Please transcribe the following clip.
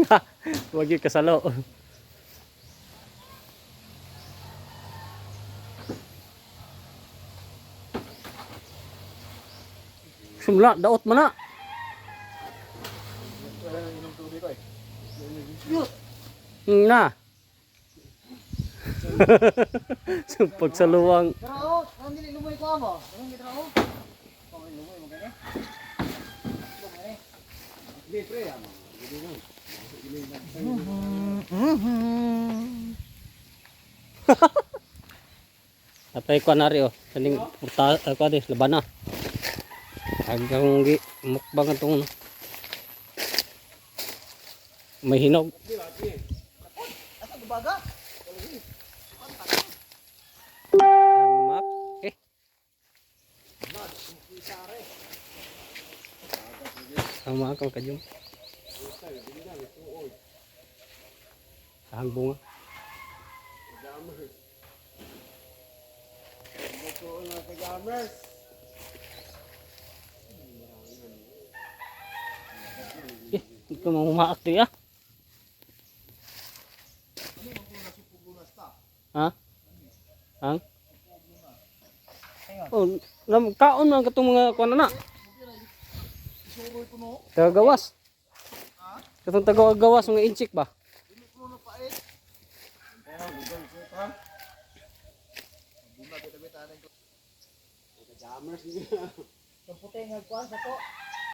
Ha, wag yung kasalo. Simula, daot mo na. Na. Sumpag sa luwang. Pero ang dili lumoy ko amo. Ang gitra ko. Kung lumoy mo gani. Di pre amo. Apay ko na rin oh. Kaning ako di laban na. Hanggang mukbang itong may hinog. Asa gubaga? Ang mak. Ang mak ang kajum. Ang bunga. Ito mau maak dia. Ha? Ang? Oh, kaon man katong mga kuan na. Tagagawas. Katong tagagawas mga inchik ba? Ang puti nga kuan sa to.